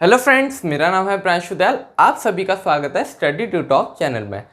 Hello friends, मेरा नाम है प्रांशु दयाल। आप सभी का स्वागत है स्टडी टू टॉक चैनल में।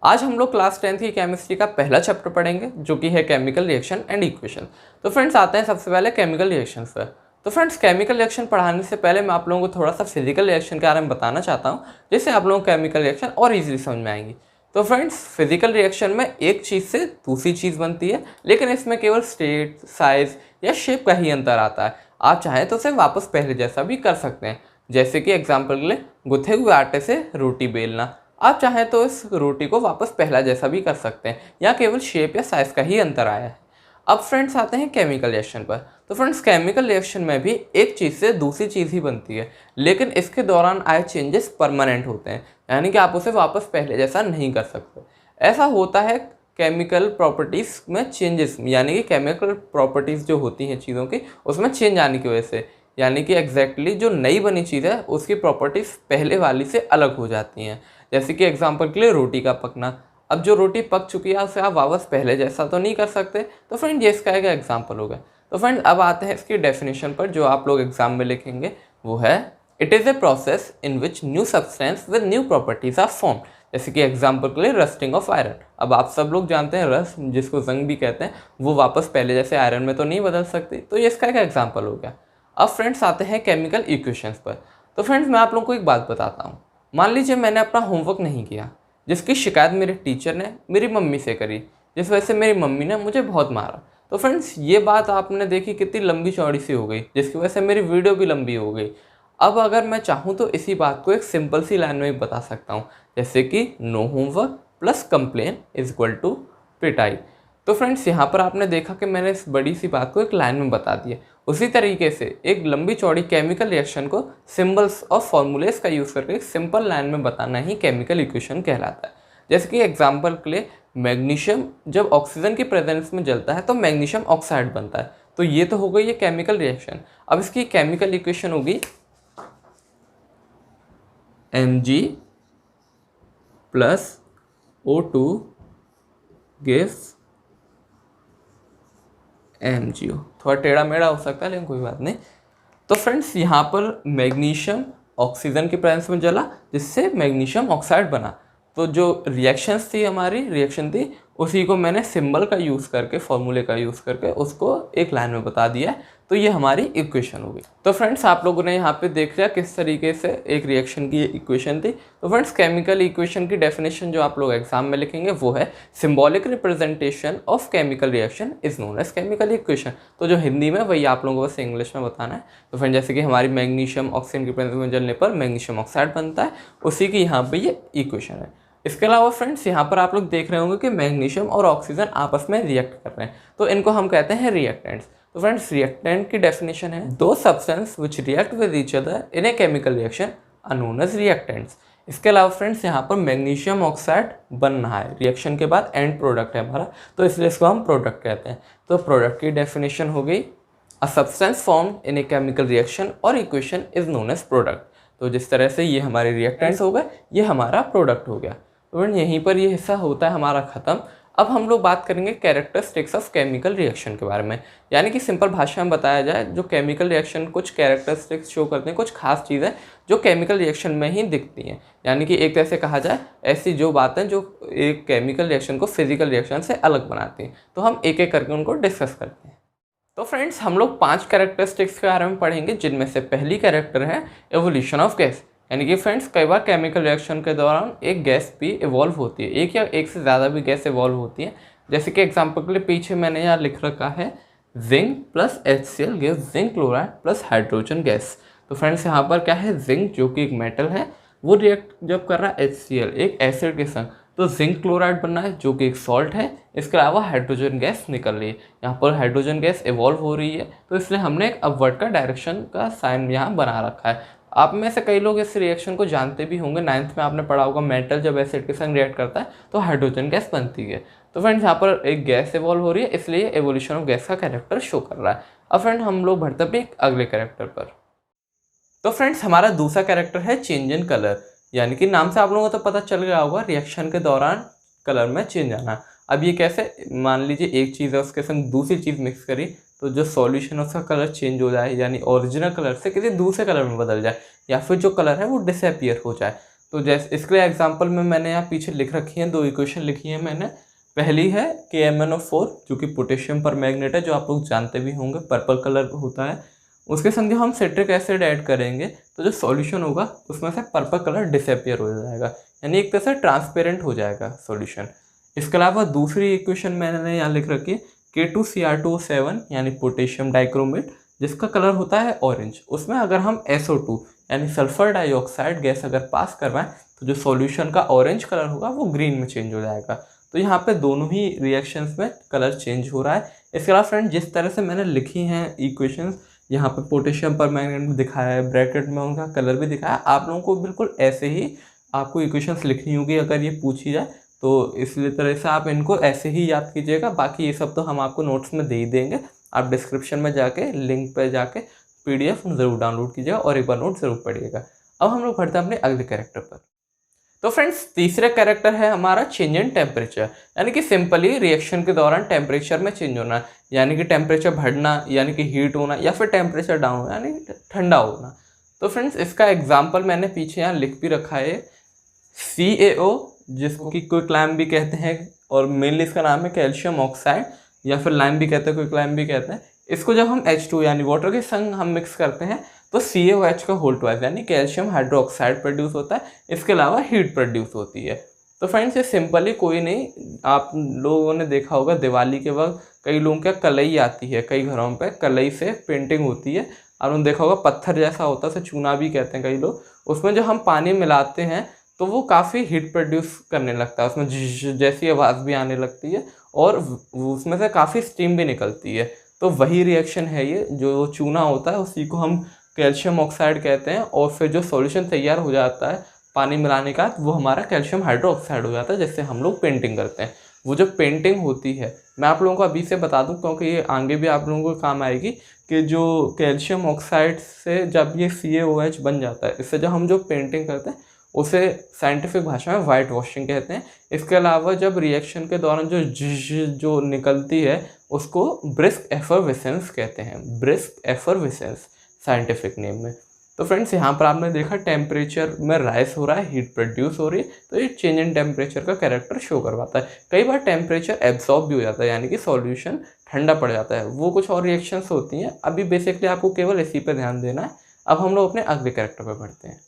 आज हम लोग क्लास 10th की केमिस्ट्री का पहला चैप्टर पढ़ेंगे जो कि है केमिकल रिएक्शन एंड इक्वेशन। तो फ्रेंड्स आते हैं सबसे पहले केमिकल रिएक्शंस पर। तो फ्रेंड्स केमिकल रिएक्शन पढ़ाने से पहले मैं आप लोगों को थोड़ा सा फिजिकल रिएक्शन के बारे में बताना चाहता हूँ, जिससे आप लोगों को केमिकल रिएक्शन और ईजिली समझ में आएंगी। तो फ्रेंड्स फिजिकल रिएक्शन में एक चीज़ से दूसरी चीज़ बनती है, लेकिन इसमें केवल स्टेट, साइज या शेप का ही अंतर आता है। आप चाहें तो उसे वापस पहले जैसा भी कर सकते हैं, जैसे कि एग्जाम्पल के लिए गुथे हुए आटे से रोटी बेलना। आप चाहें तो इस रोटी को वापस पहला जैसा भी कर सकते हैं, या केवल शेप या साइज का ही अंतर आया है। अब फ्रेंड्स आते हैं केमिकल रिएक्शन पर। तो फ्रेंड्स केमिकल रिएक्शन में भी एक चीज़ से दूसरी चीज़ ही बनती है, लेकिन इसके दौरान आए चेंजेस परमानेंट होते हैं, यानी कि आप उसे वापस पहले जैसा नहीं कर सकते। ऐसा होता है केमिकल प्रॉपर्टीज़ में चेंजेस, यानी कि केमिकल प्रॉपर्टीज़ जो होती हैं चीज़ों की, उसमें चेंज आने की वजह से, यानी कि एग्जैक्टली जो नई बनी चीज़ है उसकी प्रॉपर्टीज़ पहले वाली से अलग हो जाती हैं। जैसे कि एग्जांपल के लिए रोटी का पकना। अब जो रोटी पक चुकी है उसे आप वापस पहले जैसा तो नहीं कर सकते। तो फ्रेंड ये इसका एक एग्जांपल होगा। तो फ्रेंड अब आते हैं इसकी डेफिनेशन पर, जो आप लोग एग्जाम में लिखेंगे। वो है it is a process in which new substance with new properties are form. जैसे कि एग्जाम्पल के लिए रस्टिंग ऑफ आयरन। अब आप सब लोग जानते हैं रस्ट, जिसको जंग भी कहते हैं, वो वापस पहले जैसे आयरन में तो नहीं बदल सकती। तो ये इसका एक एग्जाम्पल हो गया। अब फ्रेंड्स आते हैं केमिकल इक्वेशंस पर। तो फ्रेंड्स मैं आप लोगों को एक बात बताता हूँ। मान लीजिए मैंने अपना होमवर्क नहीं किया, जिसकी शिकायत मेरे टीचर ने मेरी मम्मी से करी, जिस वजह से मेरी मम्मी ने मुझे बहुत मारा। तो फ्रेंड्स ये बात आपने देखी कितनी लंबी चौड़ी सी हो गई, जिसकी वजह से मेरी वीडियो भी लंबी हो गई। अब अगर मैं चाहूँ तो इसी बात को एक सिंपल सी लाइन में बता सकता हूँ, जैसे कि no homework plus complain is equal to पिटाई। तो फ्रेंड्स यहाँ पर आपने देखा कि मैंने इस बड़ी सी बात को एक लाइन में बता दिया। उसी तरीके से एक लंबी चौड़ी केमिकल रिएक्शन को सिंबल्स और फॉर्मूलेस का यूज़ करके एक सिंपल लाइन में बताना ही केमिकल इक्वेशन कहलाता है। जैसे कि एग्जांपल के लिए मैग्नीशियम जब ऑक्सीजन की प्रेजेंस में जलता है तो मैग्नीशियम ऑक्साइड बनता है। तो ये तो हो गई ये केमिकल रिएक्शन। अब इसकी केमिकल इक्वेशन होगी Mg plus O2 gives MgO। थोड़ा टेढ़ा मेढ़ा हो सकता है, लेकिन कोई बात नहीं। तो फ्रेंड्स यहाँ पर मैग्नीशियम ऑक्सीजन की प्रेजेंस में जला, जिससे मैग्नीशियम ऑक्साइड बना। तो जो रिएक्शंस थी, हमारी रिएक्शन थी, उसी को मैंने सिंबल का यूज़ करके, फॉर्मूले का यूज़ करके उसको एक लाइन में बता दिया है। तो ये हमारी इक्वेशन होगी। तो फ्रेंड्स आप लोगों ने यहाँ पे देख लिया किस तरीके से एक रिएक्शन की इक्वेशन थी। तो फ्रेंड्स केमिकल इक्वेशन की डेफिनेशन जो आप लोग एग्जाम में लिखेंगे वो है symbolic representation of chemical reaction is known as chemical equation. तो जो हिंदी में वही आप लोगों को बस इंग्लिश में बताना है। तो फ्रेंड जैसे कि हमारी मैग्नीशियम ऑक्सीजन की प्रेजेंस में जलने पर मैग्नीशियम ऑक्साइड बनता है, उसी की यहाँ पे ये इक्वेशन है। इसके अलावा फ्रेंड्स यहाँ पर आप लोग देख रहे होंगे कि मैग्नीशियम और ऑक्सीजन आपस में रिएक्ट कर रहे हैं, तो इनको हम कहते हैं रिएक्टेंट्स। तो फ्रेंड्स रिएक्टेंट की डेफिनेशन है दो substance which react with each other in a chemical reaction are known as reactants. इसके अलावा फ्रेंड्स यहाँ पर मैग्नीशियम ऑक्साइड बन रहा है, रिएक्शन के बाद एंड प्रोडक्ट है हमारा, तो इसलिए इसको हम प्रोडक्ट कहते हैं। तो प्रोडक्ट की डेफिनेशन हो गई a substance formed in a chemical reaction और equation is known as product. तो जिस तरह से ये हमारे रिएक्टेंट्स हो गए, ये हमारा प्रोडक्ट हो गया। तो यहीं पर ये हिस्सा होता है हमारा ख़त्म। अब हम लोग बात करेंगे कैरेक्टरिस्टिक्स ऑफ केमिकल रिएक्शन के बारे में, यानी कि सिंपल भाषा में बताया जाए, जो केमिकल रिएक्शन कुछ कैरेक्टरिस्टिक्स शो करते हैं, कुछ खास चीज़ें जो केमिकल रिएक्शन में ही दिखती हैं। यानी कि एक तरह से कहा जाए ऐसी जो बातें जो एक केमिकल रिएक्शन को फिजिकल रिएक्शन से अलग बनाती हैं। तो हम एक एक करके उनको डिस्कस करते हैं। तो फ्रेंड्स हम लोग 5 कैरेक्टरिस्टिक्स के बारे में पढ़ेंगे, जिनमें से पहली कैरेक्टर है एवोल्यूशन ऑफ गैस। यानी कि फ्रेंड्स कई बार केमिकल रिएक्शन के दौरान एक गैस भी इवॉल्व होती है, एक या एक से ज़्यादा भी गैस इवॉल्व होती है। जैसे कि एग्जांपल के लिए पीछे मैंने यहाँ लिख रखा है zinc plus HCl gives zinc chloride plus hydrogen gas. तो फ्रेंड्स यहाँ पर क्या है, जिंक जो कि एक मेटल है, वो रिएक्ट जब कर रहा है HCl एक एसिड के संग, तो जिंक क्लोराइड बनना है जो कि एक सॉल्ट है। इसके अलावा हाइड्रोजन गैस निकल रही है, यहाँ पर हाइड्रोजन गैस इवॉल्व हो रही है, तो इसलिए हमने एक अपवर्ड का डायरेक्शन का साइन यहाँ बना रखा है। आप में से कई लोग इस रिएक्शन को जानते भी होंगे, 9th में आपने पढ़ा होगा मेटल जब एसिड के संग रिएक्ट करता है तो हाइड्रोजन गैस बनती है। तो फ्रेंड्स यहाँ पर एक गैस इवॉल्व हो रही है, इसलिए एवोल्यूशन ऑफ गैस का कैरेक्टर शो कर रहा है। अब फ्रेंड हम लोग बढ़ते हैं अगले कैरेक्टर पर। तो फ्रेंड्स हमारा दूसरा कैरेक्टर है चेंज इन कलर, यानी कि नाम से आप लोगों को तो पता चल गया होगा रिएक्शन के दौरान कलर में चेंज आना। अब ये कैसे, मान लीजिए एक चीज़ है उसके संग दूसरी चीज़ मिक्स करी तो जो सॉल्यूशन है उसका कलर चेंज हो जाए, यानी ओरिजिनल कलर से किसी दूसरे कलर में बदल जाए, या फिर जो कलर है वो डिसअपियर हो जाए। तो जैसे इसके लिए एग्जांपल में मैंने यहाँ पीछे लिख रखी है, 2 इक्वेशन लिखी है मैंने। पहली है KMnO4 जो कि पोटेशियम परमैंगनेट है, जो आप लोग जानते भी होंगे, पर्पल कलर होता है। उसके संग जब हम सिट्रिक एसिड ऐड करेंगे तो जो सॉल्यूशन होगा उसमें से पर्पल कलर डिसअपियर हो जाएगा, यानी एक तरह से ट्रांसपेरेंट हो जाएगा सॉल्यूशन। इसके अलावा दूसरी इक्वेशन मैंने यहाँ लिख रखी है K2Cr2O7 यानी पोटेशियम डाइक्रोमेट, जिसका कलर होता है ऑरेंज। उसमें अगर हम SO2 यानी सल्फर डाइऑक्साइड गैस अगर पास करवाएं तो जो सॉल्यूशन का ऑरेंज कलर होगा वो ग्रीन में चेंज हो जाएगा। तो यहाँ पे दोनों ही रिएक्शंस में कलर चेंज हो रहा है। इसके अलावा फ्रेंड जिस तरह से मैंने लिखी हैं इक्वेशंस, यहाँ पे पोटेशियम परमैंगनेट में दिखाया है, ब्रैकेट में उनका कलर भी दिखाया है, आप लोगों को बिल्कुल ऐसे ही आपको इक्वेशंस लिखनी होगी अगर ये पूछी जाए तो। इसलिए तरह से आप इनको ऐसे ही याद कीजिएगा, बाकी ये सब तो हम आपको नोट्स में दे ही देंगे। आप डिस्क्रिप्शन में जाके लिंक पर जाके PDF ज़रूर डाउनलोड कीजिएगा और एक बार नोट ज़रूर पढ़िएगा। अब हम लोग बढ़ते हैं अपने अगले कैरेक्टर पर। तो फ्रेंड्स तीसरा कैरेक्टर है हमारा चेंज इन टेम्परेचर, यानी कि सिंपली रिएक्शन के दौरान टेम्परेचर में चेंज होना, यानी कि टेम्परेचर बढ़ना यानी कि हीट होना, या फिर टेम्परेचर डाउन होना यानी ठंडा होना। तो फ्रेंड्स इसका एग्जाम्पल मैंने पीछे यहाँ लिख भी रखा है, CaO जिसको कि क्विकलाइम भी कहते हैं, और मेनली इसका नाम है कैल्शियम ऑक्साइड, या फिर लाइम भी कहते हैं, क्विकलाइम भी कहते हैं। इसको जब हम H2 यानी वाटर के संग हम मिक्स करते हैं तो CaOH का होल ट्वाइस यानी कैल्शियम हाइड्रोक्साइड प्रोड्यूस होता है। इसके अलावा हीट प्रोड्यूस होती है। तो फ्रेंड्स ये सिंपली कोई नहीं, आप लोगों ने देखा होगा दिवाली के वक्त कई लोगों के कलई आती है, कई घरों पे कलई से पेंटिंग होती है, और उन्होंने देखा होगा पत्थर जैसा होता है, उसे चूना भी कहते हैं कई लोग। उसमें जो हम पानी मिलाते हैं तो वो काफ़ी हीट प्रोड्यूस करने लगता है, उसमें जैसी आवाज़ भी आने लगती है और उसमें से काफ़ी स्टीम भी निकलती है। तो वही रिएक्शन है ये, जो चूना होता है उसी को हम कैल्शियम ऑक्साइड कहते हैं, और फिर जो सॉल्यूशन तैयार हो जाता है पानी मिलाने का वो हमारा कैल्शियम हाइड्रोक्साइड हो जाता है, जिससे हम लोग पेंटिंग करते हैं। वो जो पेंटिंग होती है मैं आप लोगों को अभी से बता दूं क्योंकि ये आगे भी आप लोगों को काम आएगी, कि जो कैल्शियम ऑक्साइड से जब ये CaOH बन जाता है, इससे जब हम जो पेंटिंग करते हैं उसे साइंटिफिक भाषा में वाइट वॉशिंग कहते हैं। इसके अलावा जब रिएक्शन के दौरान जो निकलती है उसको ब्रिस्क एफरवेसेंस कहते हैं, ब्रिस्क एफरवेसेंस साइंटिफिक नेम में। तो फ्रेंड्स यहाँ पर आपने देखा टेम्परेचर में राइज हो रहा है, हीट प्रोड्यूस हो रही है, तो ये चेंज इन टेम्परेचर का कैरेक्टर शो करवाता है। कई बार टेम्परेचर एब्जॉर्ब भी हो जाता है, यानी कि सॉल्यूशन ठंडा पड़ जाता है। वो कुछ और रिएक्शंस होती हैं, अभी बेसिकली आपको केवल इसी पे ध्यान देना है। अब हम लोग अपने अगले कैरेक्टर पर बढ़ते हैं।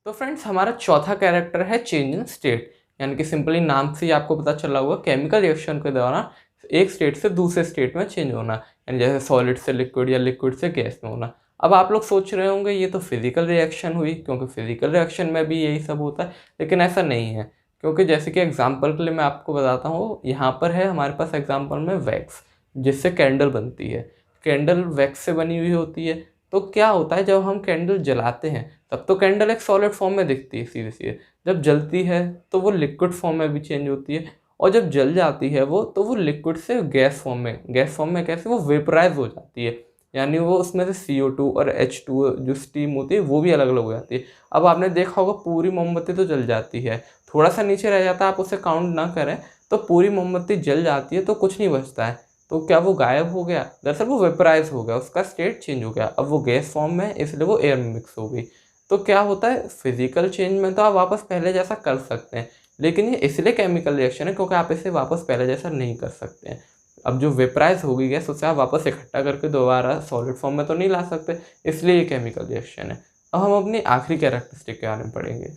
तो फ्रेंड्स हमारा चौथा कैरेक्टर है चेंज इन स्टेट, यानी कि सिंपली नाम से ही आपको पता चला होगा केमिकल रिएक्शन के दौरान एक स्टेट से दूसरे स्टेट में चेंज होना, यानी जैसे सॉलिड से लिक्विड या लिक्विड से गैस में होना। अब आप लोग सोच रहे होंगे ये तो फिजिकल रिएक्शन हुई, क्योंकि फिजिकल रिएक्शन में भी यही सब होता है, लेकिन ऐसा नहीं है। क्योंकि जैसे कि एग्जांपल के लिए मैं आपको बताता हूँ, यहाँ पर है हमारे पास एग्जांपल में वैक्स, जिससे कैंडल बनती है। कैंडल वैक्स से बनी हुई होती है। तो क्या होता है जब हम कैंडल जलाते हैं तब तो कैंडल एक सॉलिड फॉर्म में दिखती है सीधे सीधे, जब जलती है तो वो लिक्विड फॉर्म में भी चेंज होती है, और जब जल जाती है वो तो वो लिक्विड से गैस फॉर्म में कैसे वो वेपराइज हो जाती है, यानी वो उसमें से CO2 और H2 जो स्टीम होती है वो भी अलग अलग हो जाती है। अब आपने देखा होगा पूरी मोमबत्ती तो जल जाती है, थोड़ा सा नीचे रह जाता है, आप उसे काउंट ना करें तो पूरी मोमबत्ती जल जाती है तो कुछ नहीं बचता है। तो क्या वो गायब हो गया? दरअसल वो वेपराइज हो गया, उसका स्टेट चेंज हो गया। अब वो गैस फॉर्म में इसलिए वो एयर में मिक्स हो गई। तो क्या होता है, फिजिकल चेंज में तो आप वापस पहले जैसा कर सकते हैं, लेकिन ये इसलिए केमिकल रिएक्शन है क्योंकि आप इसे वापस पहले जैसा नहीं कर सकते हैं। अब जो वेपराइज हो गई गैस उसे आप वापस इकट्ठा करके दोबारा सॉलिड फॉर्म में तो नहीं ला सकते, इसलिए ये केमिकल रिएक्शन है। अब हम अपनी आखिरी कैरेक्टरिस्टिक के बारे में पढ़ेंगे।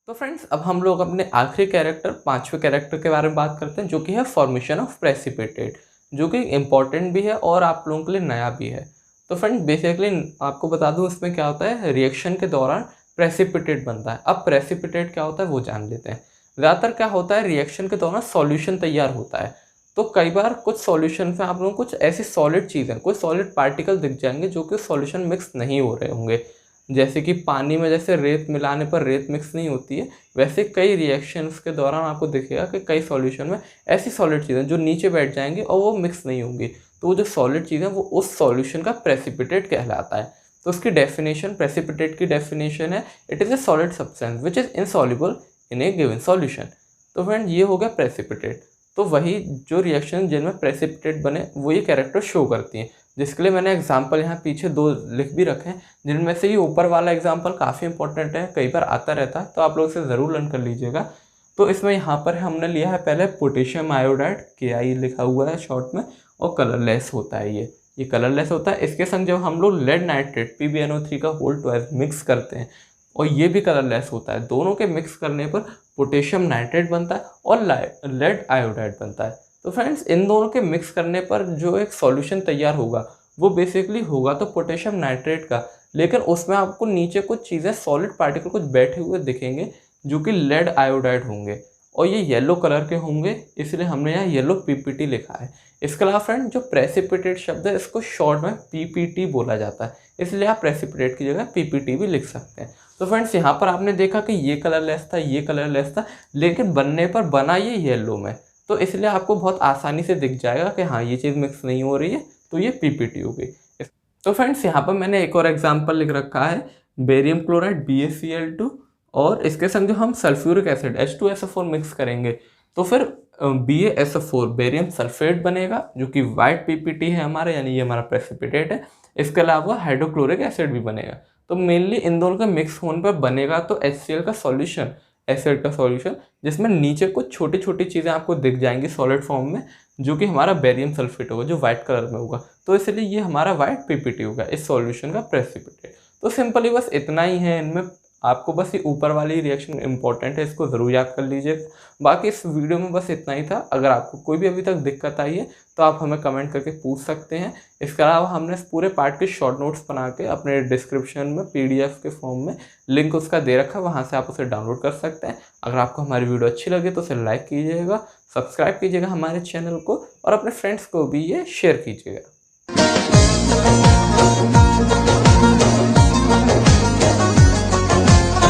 तो फ्रेंड्स अब हम लोग अपने आखिरी कैरेक्टर, पांचवें कैरेक्टर के बारे में बात करते हैं, जो कि है फॉर्मेशन ऑफ प्रेसिपिटेट, जो कि इम्पॉर्टेंट भी है और आप लोगों के लिए नया भी है। तो फ्रेंड्स बेसिकली आपको बता दूं इसमें क्या होता है, रिएक्शन के दौरान प्रेसिपिटेट बनता है। अब प्रेसिपिटेट क्या होता है वो जान लेते हैं। ज़्यादातर क्या होता है, रिएक्शन के दौरान सॉल्यूशन तैयार होता है, तो कई बार कुछ सॉल्यूशन में आप लोगों को कुछ ऐसी सॉलिड चीज़ें, कुछ सॉलिड पार्टिकल दिख जाएंगे जो कि सॉल्यूशन मिक्स नहीं हो रहे होंगे। जैसे कि पानी में जैसे रेत मिलाने पर रेत मिक्स नहीं होती है, वैसे कई रिएक्शंस के दौरान आपको दिखेगा कि कई सॉल्यूशन में ऐसी सॉलिड चीज़ें जो नीचे बैठ जाएंगी और वो मिक्स नहीं होंगी। तो वो जो सॉलिड चीज़ें वो उस सॉल्यूशन का प्रेसिपिटेट कहलाता है। तो उसकी डेफिनेशन, प्रेसिपिटेट की डेफिनेशन है, it is A solid substance which is insoluble in A given solution. तो फ्रेंड ये हो गया प्रेसिपिटेट। तो वही जो रिएक्शन जिनमें प्रेसिपिटेट बने वो ये कैरेक्टर शो करती हैं, जिसके लिए मैंने एग्जाम्पल यहाँ पीछे 2 लिख भी रखे हैं, जिनमें से ये ऊपर वाला एग्जाम्पल काफ़ी इंपॉर्टेंट है, कई बार आता रहता है, तो आप लोग इसे ज़रूर लर्न कर लीजिएगा। तो इसमें यहाँ पर हमने लिया है पहले पोटेशियम आयोडाइड, KI लिखा हुआ है शॉर्ट में, और कलरलेस होता है ये कलरलेस होता है। इसके संग जब हम लोग लेड नाइट्रेट PbNO3 का होल 12 मिक्स करते हैं और ये भी कलरलेस होता है, दोनों के मिक्स करने पर पोटेशियम नाइट्रेट बनता है और लेड आयोडाइड बनता है। तो फ्रेंड्स इन दोनों के मिक्स करने पर जो एक सॉल्यूशन तैयार होगा वो बेसिकली होगा तो पोटेशियम नाइट्रेट का, लेकिन उसमें आपको नीचे कुछ चीज़ें सॉलिड पार्टिकल कुछ बैठे हुए दिखेंगे जो कि लेड आयोडाइड होंगे और ये येलो कलर के होंगे, इसलिए हमने यहाँ येलो PPT लिखा है। इसके अलावा फ्रेंड जो प्रेसिपिटेट शब्द है इसको शॉर्ट में PPT बोला जाता है, इसलिए आप प्रेसिपिटेट की जगह PPT भी लिख सकते हैं। तो फ्रेंड्स यहाँ पर आपने देखा कि ये कलरलेस था, ये कलरलेस था, लेकिन बनने पर बना ये येलो में, तो इसलिए आपको बहुत आसानी से दिख जाएगा कि हाँ ये चीज़ मिक्स नहीं हो रही है, तो ये PPT हो गई। तो फ्रेंड्स यहाँ पर मैंने एक और एग्जाम्पल लिख रखा है, बेरियम क्लोराइड BaCl2 और इसके संग जो हम सल्फ्यूरिक एसिड H2SO4 मिक्स करेंगे तो फिर BaSO4 बेरियम सल्फेट बनेगा, जो कि वाइट PPT है हमारा, यानी ये हमारा प्रेसिपिटेट है। इसके अलावा हाइड्रोक्लोरिक एसिड भी बनेगा। तो मेनली इन दोनों के मिक्स होने पर बनेगा तो HCl का सॉल्यूशन, एसिड का सॉल्यूशन, जिसमें नीचे कुछ छोटी छोटी चीज़ें आपको दिख जाएंगी सॉलिड फॉर्म में, जो कि हमारा बेरियम सल्फेट होगा, जो वाइट कलर में होगा। तो इसलिए ये हमारा वाइट PPT होगा, इस सॉल्यूशन का प्रेसिपिटेट। तो सिंपली बस इतना ही है इनमें, आपको बस ये ऊपर वाली रिएक्शन इंपॉर्टेंट है, इसको ज़रूर याद कर लीजिए। बाकी इस वीडियो में बस इतना ही था। अगर आपको कोई भी अभी तक दिक्कत आई है तो आप हमें कमेंट करके पूछ सकते हैं। इसके अलावा हमने इस पूरे पार्ट के शॉर्ट नोट्स बना के अपने डिस्क्रिप्शन में PDF के फॉर्म में लिंक उसका दे रखा है, वहाँ से आप उसे डाउनलोड कर सकते हैं। अगर आपको हमारी वीडियो अच्छी लगे तो उसे लाइक कीजिएगा, सब्सक्राइब कीजिएगा हमारे चैनल को और अपने फ्रेंड्स को भी ये शेयर कीजिएगा।